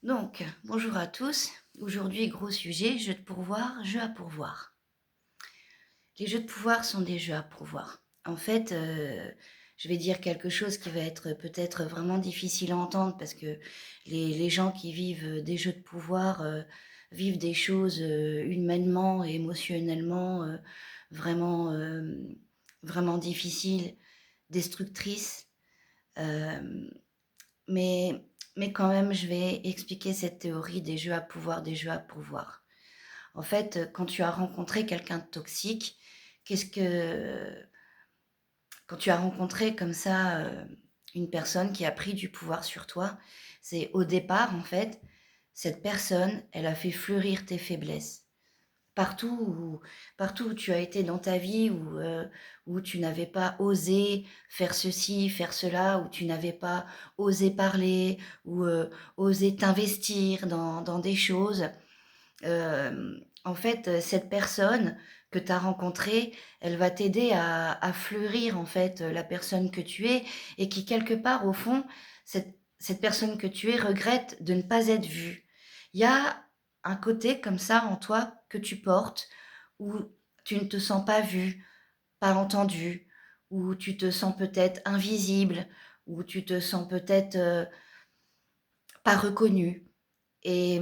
Bonjour à tous. Aujourd'hui, gros sujet, jeu de pourvoir, jeu à pourvoir. Les jeux de pouvoir sont des jeux à pourvoir. En fait, je vais dire quelque chose qui va être peut-être vraiment difficile à entendre parce que les gens qui vivent des jeux de pouvoir vivent des choses humainement et émotionnellement vraiment, vraiment difficiles, destructrices. Euh, mais, mais quand même, je vais expliquer cette théorie des jeux à pouvoir, des jeux à pouvoir. En fait, quand tu as rencontré quelqu'un de toxique, qu'est-ce que... Quand tu as rencontré comme ça une personne qui a pris du pouvoir sur toi, c'est au départ, en fait, cette personne, elle a fait fleurir tes faiblesses. Partout où tu as été dans ta vie, où tu n'avais pas osé faire ceci, faire cela, où tu n'avais pas osé parler, ou osé t'investir dans des choses, en fait, cette personne que tu as rencontrée, elle va t'aider à fleurir, en fait, la personne que tu es et qui, quelque part, au fond, cette personne que tu es regrette de ne pas être vue. Il y a un côté comme ça en toi que tu portes où tu ne te sens pas vu, pas entendu, où tu te sens peut-être invisible, où tu te sens peut-être pas reconnu. Et,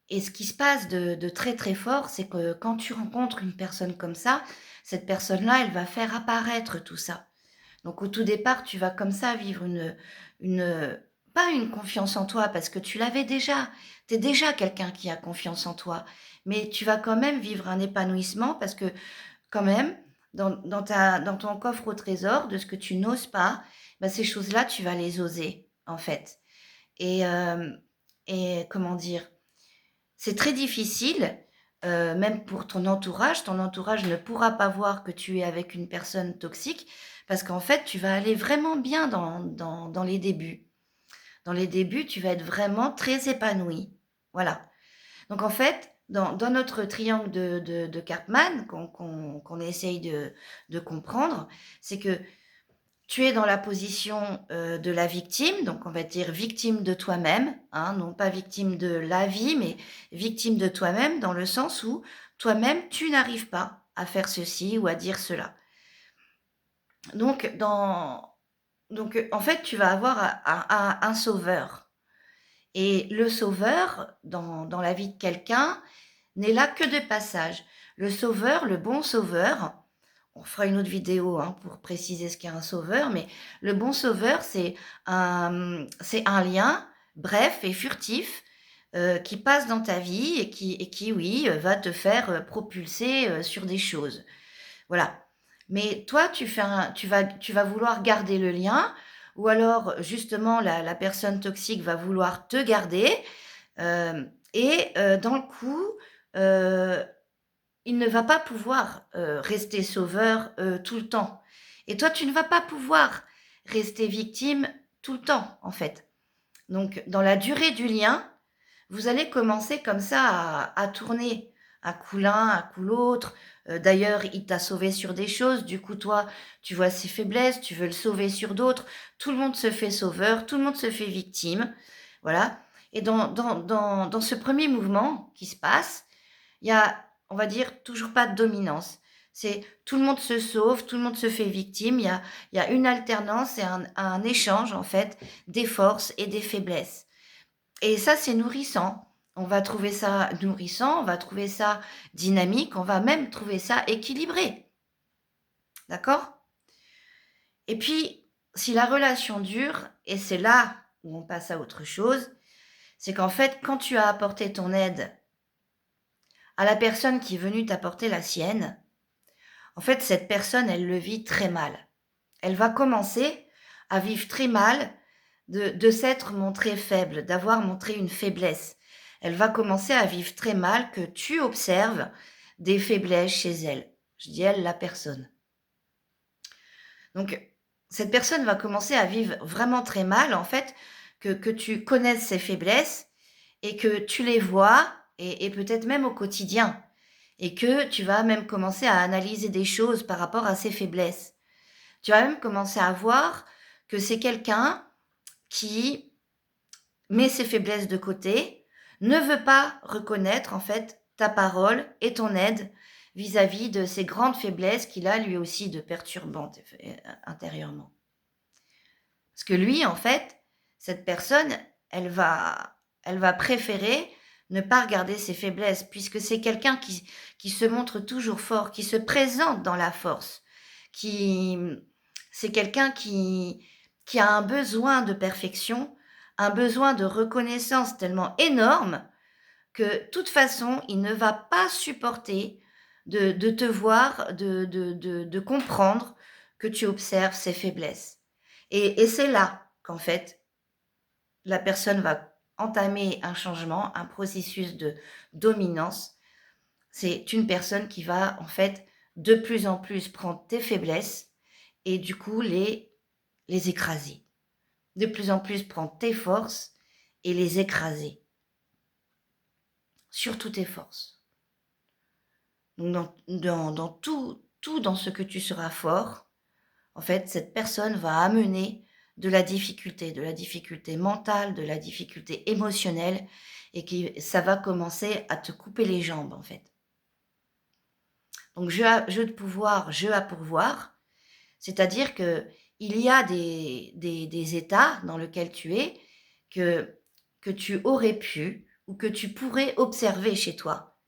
et ce qui se passe de très, très fort, c'est que quand tu rencontres une personne comme ça, cette personne-là, elle va faire apparaître tout ça. Donc au tout départ, tu vas comme ça vivre une pas une confiance en toi parce que tu l'avais déjà. Tu es déjà quelqu'un qui a confiance en toi, mais tu vas quand même vivre un épanouissement parce que quand même, dans ton coffre au trésor, de ce que tu n'oses pas, bah, ces choses-là, tu vas les oser, en fait. Et, et comment dire? C'est très difficile, même pour ton entourage. Ton entourage ne pourra pas voir que tu es avec une personne toxique parce qu'en fait, tu vas aller vraiment bien dans les débuts. Dans les débuts, tu vas être vraiment très épanoui. Voilà. Donc en fait, dans notre triangle de Karpman qu'on essaye de comprendre, c'est que tu es dans la position de la victime, donc on va dire victime de toi-même, hein, non pas victime de la vie, mais victime de toi-même dans le sens où toi-même, tu n'arrives pas à faire ceci ou à dire cela. Donc, en fait, tu vas avoir un sauveur. Et le sauveur, dans la vie de quelqu'un, n'est là que de passage. Le sauveur, le bon sauveur, on fera une autre vidéo hein, pour préciser ce qu'est un sauveur, mais le bon sauveur, c'est un lien bref et furtif qui passe dans ta vie et qui oui, va te faire propulser sur des choses. Voilà. Mais toi, tu vas vouloir garder le lien, ou alors justement la personne toxique va vouloir te garder, dans le coup, euh, il ne va pas pouvoir rester sauveur tout le temps. Et toi, tu ne vas pas pouvoir rester victime tout le temps, en fait. Donc, dans la durée du lien, vous allez commencer comme ça à tourner à coup l'un, à coup l'autre. D'ailleurs, il t'a sauvé sur des choses. Du coup, toi, tu vois ses faiblesses, tu veux le sauver sur d'autres. Tout le monde se fait sauveur, tout le monde se fait victime. Voilà. Et dans ce premier mouvement qui se passe, il y a, on va dire, toujours pas de dominance. C'est tout le monde se sauve, tout le monde se fait victime. Il y a une alternance et un échange, en fait, des forces et des faiblesses. Et ça, c'est nourrissant. On va trouver ça nourrissant, on va trouver ça dynamique, on va même trouver ça équilibré. D'accord? Et puis, si la relation dure, et c'est là où on passe à autre chose, c'est qu'en fait, quand tu as apporté ton aide à la personne qui est venue t'apporter la sienne, en fait, cette personne, elle le vit très mal. Elle va commencer à vivre très mal de s'être montrée faible, d'avoir montré une faiblesse. Elle va commencer à vivre très mal que tu observes des faiblesses chez elle. Je dis elle, la personne. Donc, cette personne va commencer à vivre vraiment très mal, en fait, que tu connaisses ses faiblesses et que tu les vois, et peut-être même au quotidien, et que tu vas même commencer à analyser des choses par rapport à ses faiblesses. Tu vas même commencer à voir que c'est quelqu'un qui met ses faiblesses de côté, ne veut pas reconnaître en fait ta parole et ton aide vis-à-vis de ces grandes faiblesses qu'il a lui aussi de perturbantes intérieurement. Parce que lui, en fait, cette personne, elle va préférer ne pas regarder ses faiblesses, puisque c'est quelqu'un qui se montre toujours fort, qui se présente dans la force, qui, c'est quelqu'un qui a un besoin de perfection, un besoin de reconnaissance tellement énorme que, de toute façon, il ne va pas supporter de te voir, de comprendre que tu observes ses faiblesses. Et c'est là qu'en fait, la personne va entamer un changement, un processus de dominance. C'est une personne qui va en fait de plus en plus prendre tes faiblesses et du coup les écraser. De plus en plus prendre tes forces et les écraser. Surtout tes forces. Donc dans tout dans ce que tu seras fort, en fait, cette personne va amener de la difficulté mentale, de la difficulté émotionnelle et ça va commencer à te couper les jambes, en fait. Donc jeu de pouvoir, jeu à pourvoir, c'est-à-dire qu'il y a des états dans lesquels tu es que tu aurais pu ou que tu pourrais observer chez toi.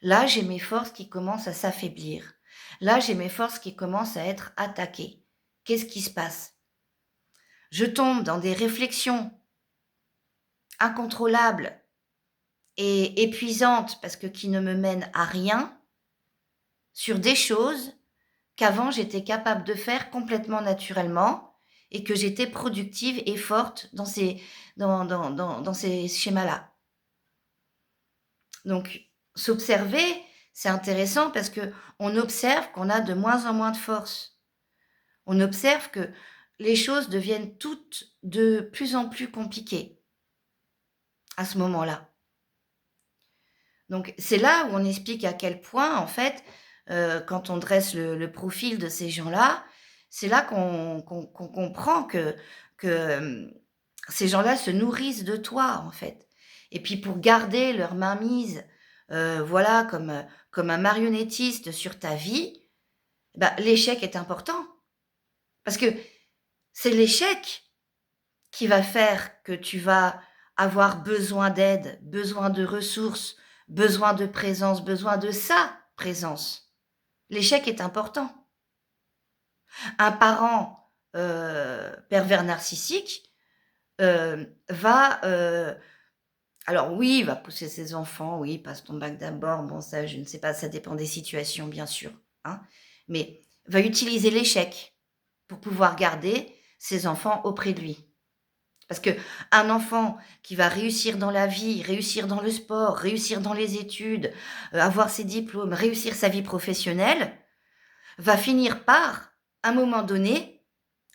Là, j'ai mes forces qui commencent à s'affaiblir. Là, j'ai mes forces qui commencent à être attaquées. Qu'est-ce qui se passe? Je tombe dans des réflexions incontrôlables et épuisantes parce que qui ne me mènent à rien sur des choses qu'avant j'étais capable de faire complètement naturellement et que j'étais productive et forte dans ces schémas-là. Donc, s'observer, c'est intéressant parce que on observe qu'on a de moins en moins de force. On observe que les choses deviennent toutes de plus en plus compliquées à ce moment-là. Donc, c'est là où on explique à quel point, en fait, quand on dresse le profil de ces gens-là, c'est là qu'on comprend que ces gens-là se nourrissent de toi, en fait. Et puis pour garder leur mainmise, voilà, comme un marionnettiste sur ta vie, bah, l'échec est important. Parce que c'est l'échec qui va faire que tu vas avoir besoin d'aide, besoin de ressources, besoin de présence, besoin de sa présence. L'échec est important. Un parent pervers narcissique va... alors oui, il va pousser ses enfants, oui, passe ton bac d'abord, bon ça je ne sais pas, ça dépend des situations bien sûr, hein, mais va utiliser l'échec pour pouvoir garder ses enfants auprès de lui. Parce que un enfant qui va réussir dans la vie, réussir dans le sport, réussir dans les études, avoir ses diplômes, réussir sa vie professionnelle, va finir par, à un moment donné,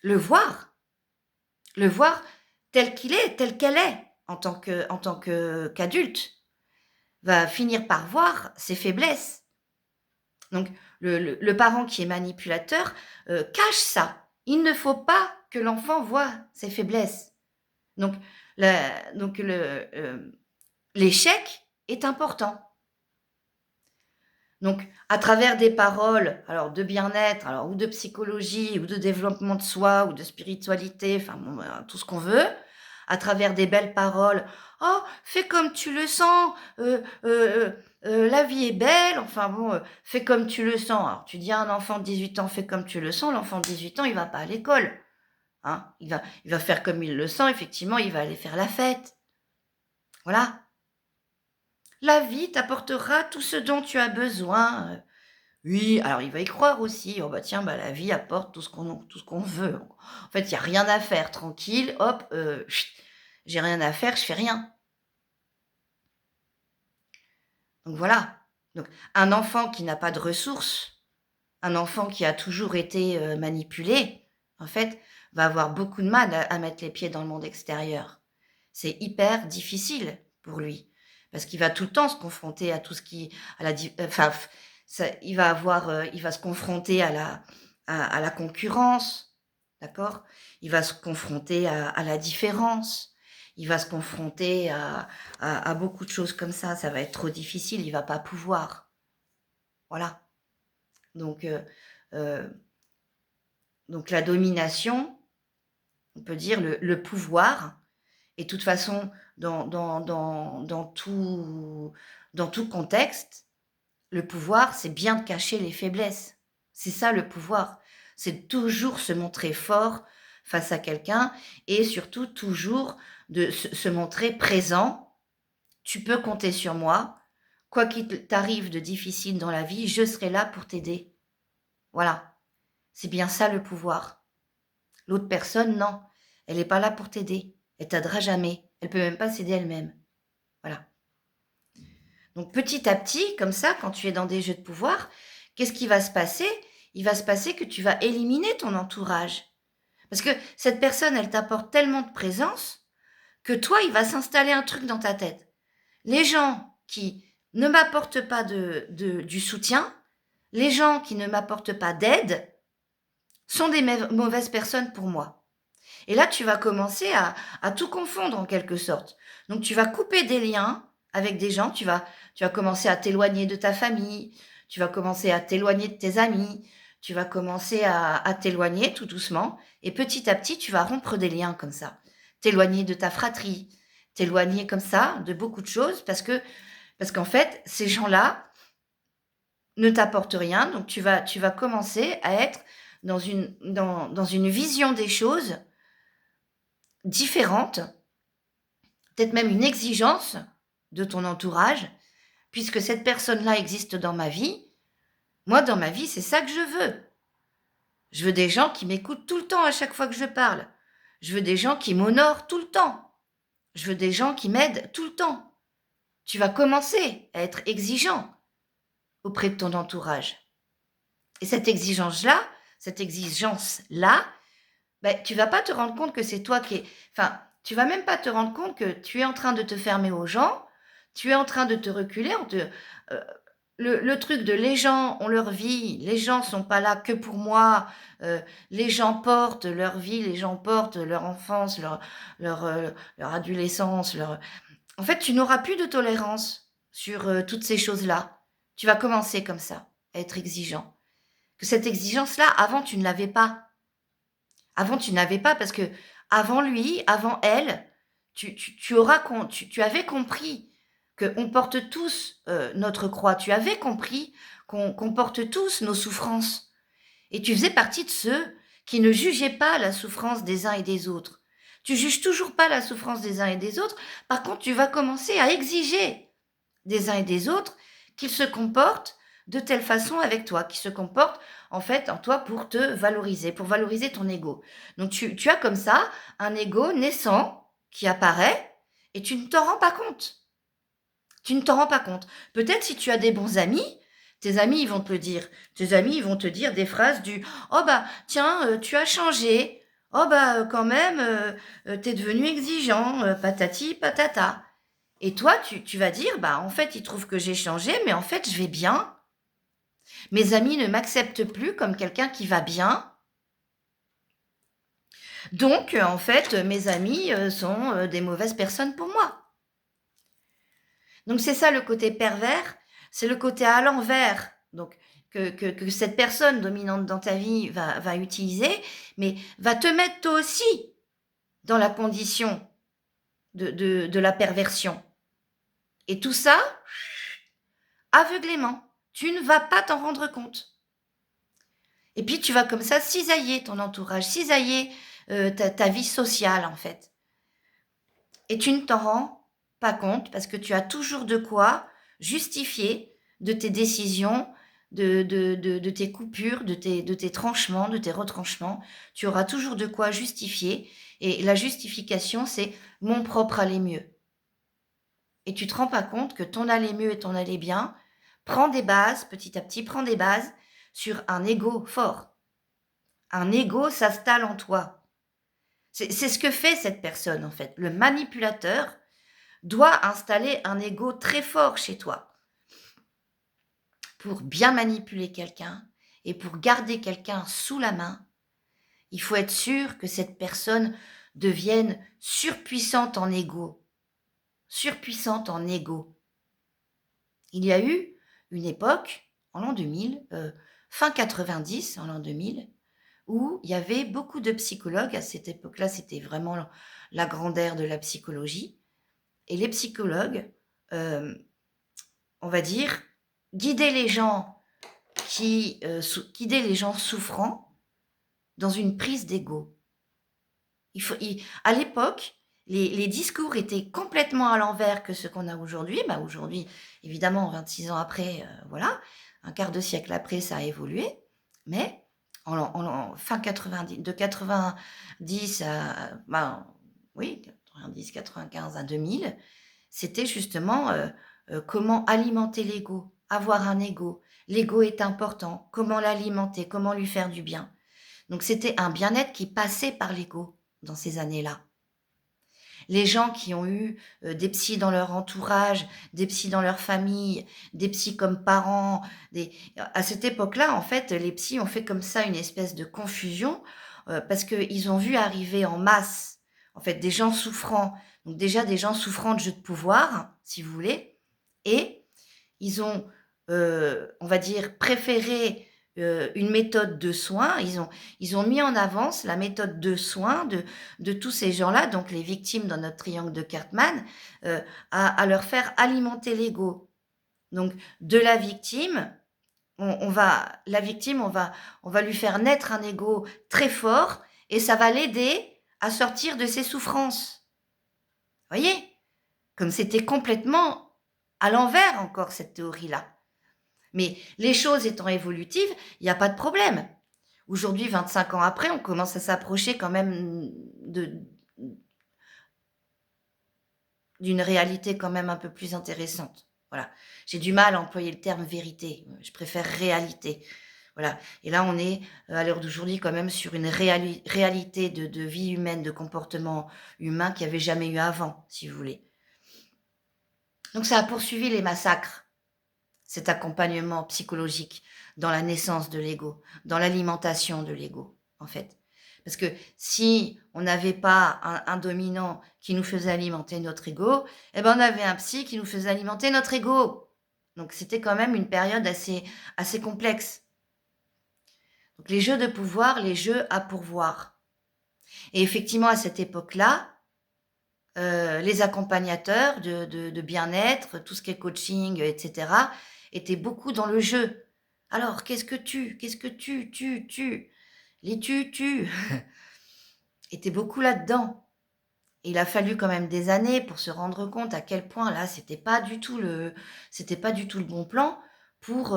le voir tel qu'il est, tel qu'elle est, en tant qu'adulte, va finir par voir ses faiblesses. Donc, le parent qui est manipulateur cache ça. Il ne faut pas que l'enfant voie ses faiblesses. Donc, l'échec est important. Donc, à travers des paroles, alors de bien-être, alors ou de psychologie, ou de développement de soi, ou de spiritualité, enfin bon, tout ce qu'on veut, à travers des belles paroles. Oh, fais comme tu le sens, la vie est belle, enfin bon, fais comme tu le sens. Alors, tu dis à un enfant de 18 ans, fais comme tu le sens, l'enfant de 18 ans, il va pas à l'école. Hein, il va faire comme il le sent, effectivement, il va aller faire la fête. Voilà. La vie t'apportera tout ce dont tu as besoin. Oui, alors il va y croire aussi. Oh bah tiens, bah la vie apporte tout ce qu'on veut. En fait, il y a rien à faire, tranquille, hop, chut, j'ai rien à faire, je fais rien. Donc voilà. Donc un enfant qui n'a pas de ressources, un enfant qui a toujours été, manipulé, en fait, va avoir beaucoup de mal à mettre les pieds dans le monde extérieur. C'est hyper difficile pour lui parce qu'il va tout le temps se confronter à tout ce qui à la di enfin, ça il va se confronter à la concurrence, d'accord? Il va se confronter à la différence. il va se confronter à beaucoup de choses comme ça va être trop difficile, il va pas pouvoir. Voilà. Donc, heu, donc la domination, on peut dire le pouvoir et de toute façon dans tout contexte, le pouvoir, c'est bien de cacher les faiblesses. C'est ça le pouvoir. C'est de toujours se montrer fort face à quelqu'un et surtout toujours de se montrer présent. Tu peux compter sur moi. Quoi qu'il t'arrive de difficile dans la vie, je serai là pour t'aider. Voilà. C'est bien ça le pouvoir. L'autre personne, non. Elle n'est pas là pour t'aider. Elle t'aidera jamais. Elle peut même pas s'aider elle-même. Voilà. Donc petit à petit, comme ça, quand tu es dans des jeux de pouvoir, qu'est-ce qui va se passer? Il va se passer que tu vas éliminer ton entourage. Parce que cette personne, elle t'apporte tellement de présence que toi, il va s'installer un truc dans ta tête. Les gens qui ne m'apportent pas du soutien, les gens qui ne m'apportent pas d'aide, sont des mauvaises personnes pour moi. Et là, tu vas commencer à tout confondre en quelque sorte. Donc, tu vas couper des liens avec des gens, tu vas commencer à t'éloigner de ta famille, tu vas commencer à t'éloigner de tes amis, tu vas commencer à t'éloigner tout doucement, et petit à petit, tu vas rompre des liens comme ça. T'éloigner de ta fratrie, t'éloigner comme ça de beaucoup de choses, parce qu'en fait, ces gens-là ne t'apportent rien, donc tu vas commencer à être dans une vision des choses différente, peut-être même une exigence de ton entourage, puisque cette personne-là existe dans ma vie. Moi, dans ma vie, c'est ça que je veux. Je veux des gens qui m'écoutent tout le temps à chaque fois que je parle. Je veux des gens qui m'honorent tout le temps. Je veux des gens qui m'aident tout le temps. Tu vas commencer à être exigeant auprès de ton entourage. Et cette exigence-là, ben, tu vas pas te rendre compte que c'est toi qui es... Enfin, tu vas même pas te rendre compte que tu es en train de te fermer aux gens, tu es en train de te reculer. Euh, le truc de les gens ont leur vie, les gens sont pas là que pour moi, les gens portent leur vie, les gens portent leur enfance, leur adolescence. En fait, tu n'auras plus de tolérance sur toutes ces choses-là. Tu vas commencer comme ça, à être exigeant. Que cette exigence-là, avant, tu ne l'avais pas. Avant, tu n'avais pas parce que avant lui, avant elle, tu avais compris qu'on porte tous notre croix. Tu avais compris qu'on porte tous nos souffrances. Et tu faisais partie de ceux qui ne jugeaient pas la souffrance des uns et des autres. Tu juges toujours pas la souffrance des uns et des autres. Par contre, tu vas commencer à exiger des uns et des autres qu'ils se comportent de telle façon avec toi, qu'ils se comportent en fait en toi pour valoriser ton ego. Donc tu as comme ça un ego naissant qui apparaît et tu ne t'en rends pas compte. Tu ne t'en rends pas compte. Peut-être si tu as des bons amis, tes amis ils vont te le dire. Tes amis ils vont te dire des phrases du oh bah tiens tu as changé. Oh bah quand même t'es devenu exigeant patati patata. Et toi, tu vas dire, bah, en fait, ils trouvent que j'ai changé, mais en fait, je vais bien. Mes amis ne m'acceptent plus comme quelqu'un qui va bien. Donc, en fait, mes amis sont des mauvaises personnes pour moi. Donc, c'est ça le côté pervers, c'est le côté à l'envers. Donc, que cette personne dominante dans ta vie va utiliser, mais va te mettre toi aussi dans la condition de la perversion. Et tout ça, aveuglément. Tu ne vas pas t'en rendre compte. Et puis tu vas comme ça cisailler ton entourage, cisailler ta vie sociale en fait. Et tu ne t'en rends pas compte parce que tu as toujours de quoi justifier de tes décisions, de tes coupures, de tes tranchements, de tes retranchements. Tu auras toujours de quoi justifier. Et la justification, c'est mon propre aller mieux. Et tu te rends pas compte que ton aller mieux et ton aller bien prend des bases, petit à petit, prend des bases sur un ego fort. Un ego s'installe en toi. C'est ce que fait cette personne, en fait. Le manipulateur doit installer un ego très fort chez toi pour bien manipuler quelqu'un et pour garder quelqu'un sous la main. Il faut être sûr que cette personne deviennent surpuissantes en ego. Surpuissantes en ego. Il y a eu une époque, en l'an 2000, fin 90, en l'an 2000, où il y avait beaucoup de psychologues. À cette époque-là, c'était vraiment la grande ère de la psychologie. Et les psychologues, on va dire, guidaient les gens guidaient les gens souffrants dans une prise d'ego. À l'époque, les discours étaient complètement à l'envers que ce qu'on a aujourd'hui. Bah, aujourd'hui, évidemment, 26 ans après, voilà, un quart de siècle après, ça a évolué. Mais fin 90, de 90 à, ben, oui, 90, 95 à 2000, c'était justement comment alimenter l'ego, avoir un ego. L'ego est important, comment l'alimenter, comment lui faire du bien. Donc c'était un bien-être qui passait par l'ego dans ces années-là. Les gens qui ont eu des psys dans leur entourage, des psys dans leur famille, des psys comme parents, à cette époque-là, en fait, les psys ont fait comme ça une espèce de confusion parce qu'ils ont vu arriver en masse, en fait, des gens souffrants, donc déjà des gens souffrant de jeux de pouvoir, si vous voulez, et ils ont, on va dire, préféré une méthode de soins. Ils ont mis en avance la méthode de soins de tous ces gens-là, donc les victimes dans notre triangle de Cartman, à leur faire alimenter l'ego. Donc, de la victime, la victime, on va lui faire naître un ego très fort et ça va l'aider à sortir de ses souffrances. Voyez? Comme c'était complètement à l'envers encore cette théorie-là. Mais les choses étant évolutives, il n'y a pas de problème. Aujourd'hui, 25 ans après, on commence à s'approcher quand même d'une réalité quand même un peu plus intéressante. Voilà. J'ai du mal à employer le terme vérité. Je préfère réalité. Voilà. Et là, on est, à l'heure d'aujourd'hui, quand même sur une réalité de vie humaine, de comportement humain qu'il n'y avait jamais eu avant, si vous voulez. Donc, ça a poursuivi les massacres, cet accompagnement psychologique dans la naissance de l'ego, dans l'alimentation de l'ego, en fait. Parce que si on n'avait pas un dominant qui nous faisait alimenter notre ego, eh ben on avait un psy qui nous faisait alimenter notre ego. Donc c'était quand même une période assez complexe. Donc les jeux de pouvoir, les jeux à pourvoir. Et effectivement, à cette époque-là, les accompagnateurs de bien-être, tout ce qui est coaching, etc., étaient beaucoup dans le jeu. Alors, qu'est-ce que tu les tu étaient beaucoup là-dedans. Et il a fallu quand même des années pour se rendre compte à quel point là, c'était pas du tout le bon plan pour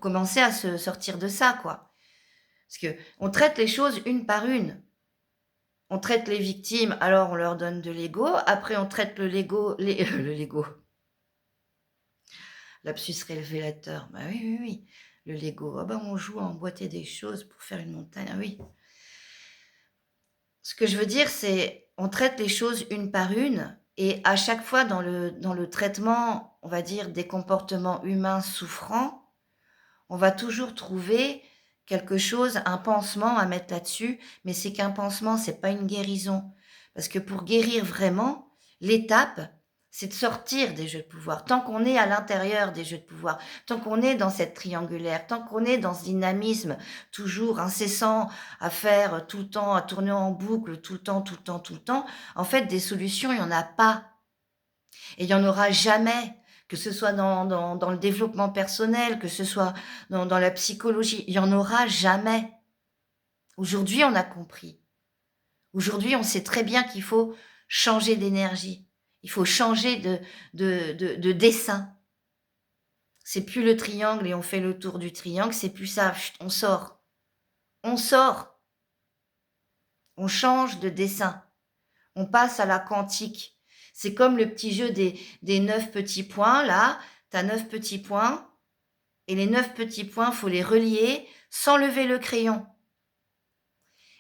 commencer à se sortir de ça, quoi. Parce que on traite les choses une par une. On traite les victimes, alors on leur donne de l'ego. Après, on traite le Lego. Lapsus révélateur. Bah oui, oui, oui. Le Lego. Ah bah, on joue à emboîter des choses pour faire une montagne. Ah oui. Ce que je veux dire, c'est on traite les choses une par une et à chaque fois dans le traitement, on va dire, des comportements humains souffrants, on va toujours trouver quelque chose, un pansement à mettre là-dessus, mais c'est qu'un pansement, c'est pas une guérison. Parce que pour guérir vraiment, l'étape, c'est de sortir des jeux de pouvoir. Tant qu'on est à l'intérieur des jeux de pouvoir, tant qu'on est dans cette triangulaire, tant qu'on est dans ce dynamisme toujours incessant à faire tout le temps, à tourner en boucle tout le temps, tout le temps, tout le temps, en fait, des solutions, il n'y en a pas. Et il n'y en aura jamais, que ce soit dans le développement personnel, que ce soit dans la psychologie, il n'y en aura jamais. Aujourd'hui, on a compris. Aujourd'hui, on sait très bien qu'il faut changer d'énergie. Il faut changer de dessin. C'est plus le triangle et on fait le tour du triangle, c'est plus ça. Chut, on sort. On sort. On change de dessin. On passe à la quantique. C'est comme le petit jeu des 9 petits points, là. Tu as 9 petits points. Et les 9 petits points, faut les relier sans lever le crayon.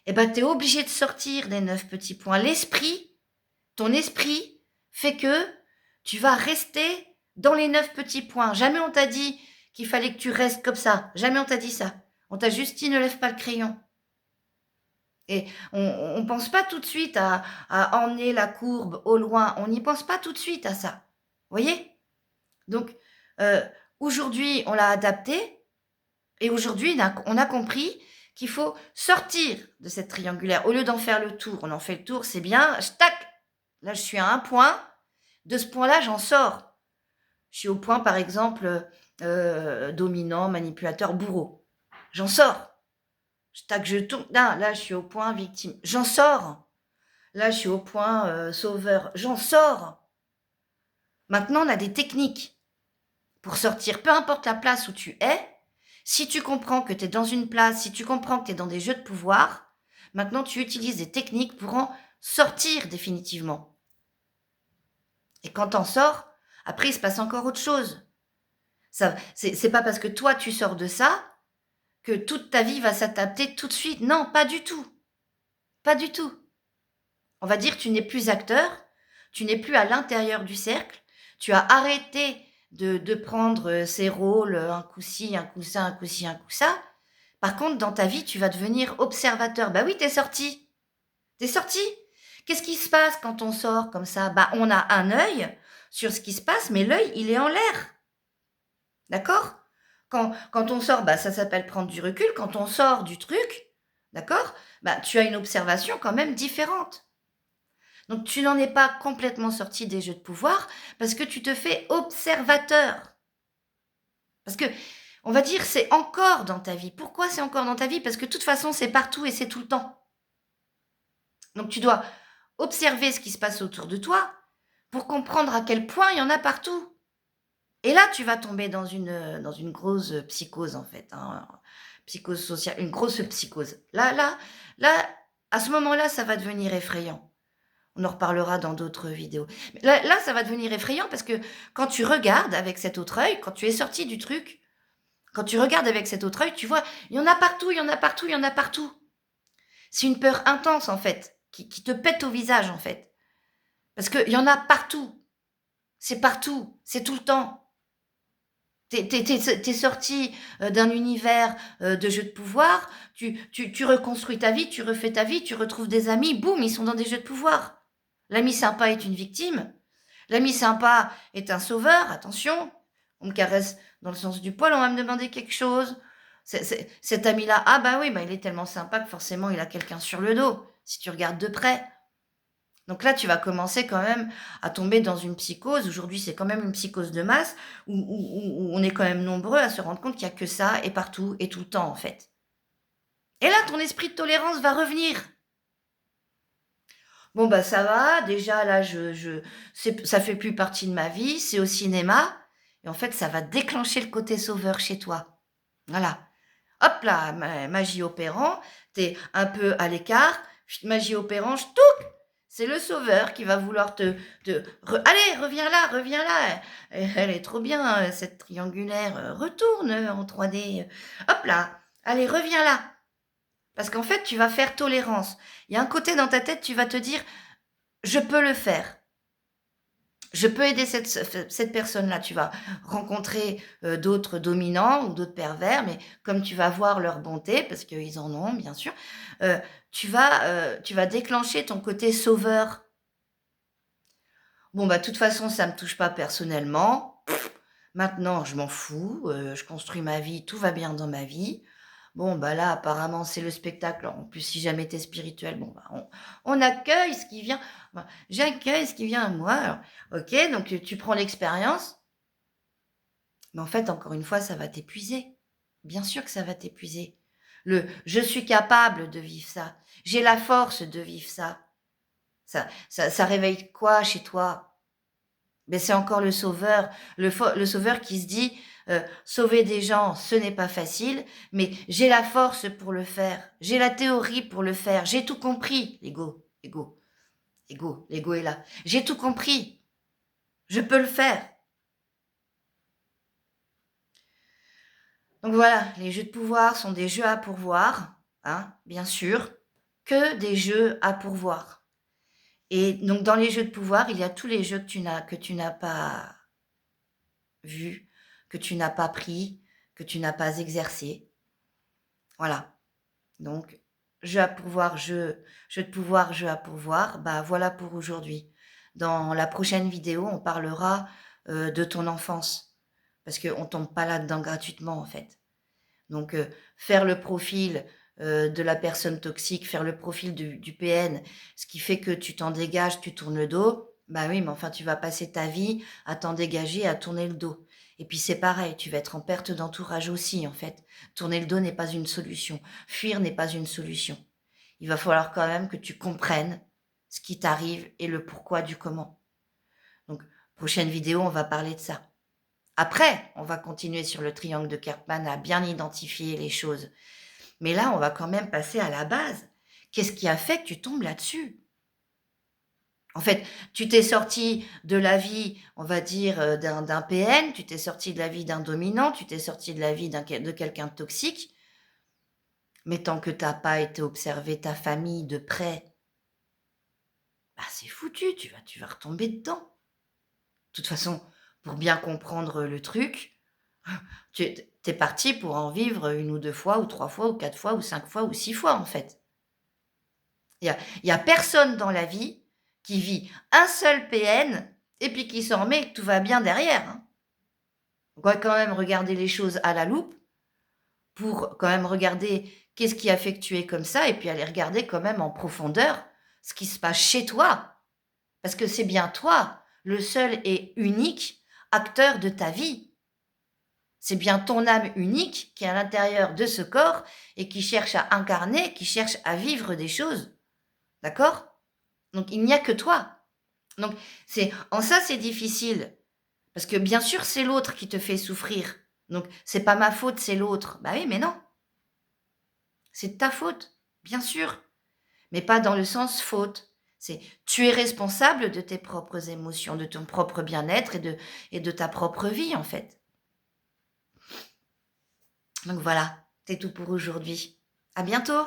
Eh ben, tu es obligé de sortir des 9 petits points. Ton esprit fait que tu vas rester dans les 9 petits points. Jamais on t'a dit qu'il fallait que tu restes comme ça. Jamais on t'a dit ça. On t'a juste dit ne lève pas le crayon. Et on pense pas tout de suite à emmener la courbe au loin. On n'y pense pas tout de suite à ça. Vous voyez? Donc, heu, aujourd'hui, on l'a adapté et aujourd'hui, on a compris qu'il faut sortir de cette triangulaire. Au lieu d'en faire le tour, on en fait le tour, c'est bien, tac, là, je suis à un point. De ce point-là, j'en sors. Je suis au point, par exemple, dominant, manipulateur, bourreau. J'en sors. Tac, je tourne. Là, je suis au point victime. J'en sors. Là, je suis au point sauveur. J'en sors. Maintenant, on a des techniques pour sortir, peu importe la place où tu es. Si tu comprends que tu es dans une place, si tu comprends que tu es dans des jeux de pouvoir, maintenant, tu utilises des techniques pour en sortir définitivement. Et quand t'en sors, après, il se passe encore autre chose. Ça, c'est pas parce que toi, tu sors de ça que toute ta vie va s'adapter tout de suite. Non, pas du tout. Pas du tout. On va dire, tu n'es plus acteur, tu n'es plus à l'intérieur du cercle, tu as arrêté de prendre ces rôles, un coup ci, un coup ça, un coup ci, un coup ça. Par contre, dans ta vie, tu vas devenir observateur. Bah oui, t'es sorti. T'es sorti. Qu'est-ce qui se passe quand on sort comme ça? Bah, on a un œil sur ce qui se passe, mais l'œil, il est en l'air. D'accord? Quand on sort, bah, ça s'appelle prendre du recul. Quand on sort du truc, d'accord? Bah, tu as une observation quand même différente. Donc, tu n'en es pas complètement sorti des jeux de pouvoir parce que tu te fais observateur. Parce que, on va dire, c'est encore dans ta vie. Pourquoi c'est encore dans ta vie? Parce que de toute façon, c'est partout et c'est tout le temps. Donc, tu dois observer ce qui se passe autour de toi pour comprendre à quel point il y en a partout. Et là, tu vas tomber dans une grosse psychose, en fait, hein, psychose sociale, une grosse psychose. Là, à ce moment-là, ça va devenir effrayant. On en reparlera dans d'autres vidéos. Mais là, ça va devenir effrayant parce que quand tu regardes avec cet autre œil, quand tu es sorti du truc, quand tu regardes avec cet autre œil, tu vois, il y en a partout, il y en a partout, il y en a partout. C'est une peur intense, en fait, qui te pète au visage, en fait. Parce qu'il y en a partout. C'est partout. C'est tout le temps. T'es sorti d'un univers de jeux de pouvoir, tu reconstruis ta vie, tu refais ta vie, tu retrouves des amis, boum, ils sont dans des jeux de pouvoir. L'ami sympa est une victime. L'ami sympa est un sauveur, attention. On me caresse dans le sens du poil, on va me demander quelque chose. Cet ami-là, ah bah oui, bah il est tellement sympa que forcément il a quelqu'un sur le dos, si tu regardes de près. Donc là, tu vas commencer quand même à tomber dans une psychose. Aujourd'hui, c'est quand même une psychose de masse où on est quand même nombreux à se rendre compte qu'il n'y a que ça et partout et tout le temps, en fait. Et là, ton esprit de tolérance va revenir. Bon, bah ça va, déjà là, ça fait plus partie de ma vie, c'est au cinéma. Et en fait, ça va déclencher le côté sauveur chez toi. Voilà. Hop là, magie opérant, t'es un peu à l'écart, magie opérant, c'est le sauveur qui va vouloir allez, reviens là, elle est trop bien, cette triangulaire, retourne en 3D, hop là, allez, reviens là. Parce qu'en fait, tu vas faire tolérance. Il y a un côté dans ta tête, tu vas te dire, je peux le faire. Je peux aider cette personne-là. Tu vas rencontrer d'autres dominants ou d'autres pervers, mais comme tu vas voir leur bonté, parce qu'ils en ont, bien sûr, euh, tu vas déclencher ton côté sauveur. Bon, bah, de toute façon, ça me touche pas personnellement. Maintenant, je m'en fous. Je construis ma vie, tout va bien dans ma vie. Bon, bah là, apparemment, c'est le spectacle. En plus, si jamais t'es spirituel, bon, bah, on accueille ce qui vient. Bah, j'accueille ce qui vient à moi. Alors, ok, donc tu prends l'expérience. Mais en fait, encore une fois, ça va t'épuiser. Bien sûr que ça va t'épuiser. Je suis capable de vivre ça. J'ai la force de vivre ça. Ça réveille quoi chez toi? Ben, c'est encore le sauveur, le sauveur qui se dit sauver des gens, ce n'est pas facile, mais j'ai la force pour le faire, j'ai la théorie pour le faire, j'ai tout compris. L'ego est là. J'ai tout compris, je peux le faire. Donc voilà, les jeux de pouvoir sont des jeux à pourvoir, hein, bien sûr, que des jeux à pourvoir. Et donc dans les jeux de pouvoir, il y a tous les jeux que tu n'as pas vus, que tu n'as pas pris, que tu n'as pas exercé. Voilà. Donc je à pourvoir, je de pouvoir, je à pourvoir, bah, voilà pour aujourd'hui. Dans la prochaine vidéo, on parlera, de ton enfance parce qu'on tombe pas là-dedans gratuitement, en fait. Donc, faire le profil, de la personne toxique, faire le profil du PN, ce qui fait que tu t'en dégages, tu tournes le dos, bah oui, mais enfin, tu vas passer ta vie à t'en dégager, à tourner le dos. Et puis c'est pareil, tu vas être en perte d'entourage aussi, en fait. Tourner le dos n'est pas une solution. Fuir n'est pas une solution. Il va falloir quand même que tu comprennes ce qui t'arrive et le pourquoi du comment. Donc, prochaine vidéo, on va parler de ça. Après, on va continuer sur le triangle de Karpman à bien identifier les choses. Mais là, on va quand même passer à la base. Qu'est-ce qui a fait que tu tombes là-dessus? En fait, tu t'es sorti de la vie, on va dire, d'un PN, tu t'es sorti de la vie d'un dominant, tu t'es sorti de la vie de quelqu'un de toxique. Mais tant que tu as pas été observer ta famille de près, bah, c'est foutu, tu vas retomber dedans. De toute façon, pour bien comprendre le truc, tu es parti pour en vivre 1 ou 2 fois ou 3 fois ou 4 fois ou 5 fois ou 6 fois, en fait. Il y a personne dans la vie qui vit un seul PN et puis qui s'en remet que tout va bien derrière, hein. On va quand même regarder les choses à la loupe pour quand même regarder qu'est-ce qui a fait que tu es comme ça et puis aller regarder quand même en profondeur ce qui se passe chez toi. Parce que c'est bien toi, le seul et unique acteur de ta vie. C'est bien ton âme unique qui est à l'intérieur de ce corps et qui cherche à incarner, qui cherche à vivre des choses. D'accord? Donc il n'y a que toi. Donc c'est en ça c'est difficile parce que bien sûr c'est l'autre qui te fait souffrir. Donc c'est pas ma faute, c'est l'autre. Bah oui, mais non, c'est de ta faute, bien sûr, mais pas dans le sens faute. C'est tu es responsable de tes propres émotions, de ton propre bien-être et de ta propre vie en fait. Donc voilà, c'est tout pour aujourd'hui. À bientôt.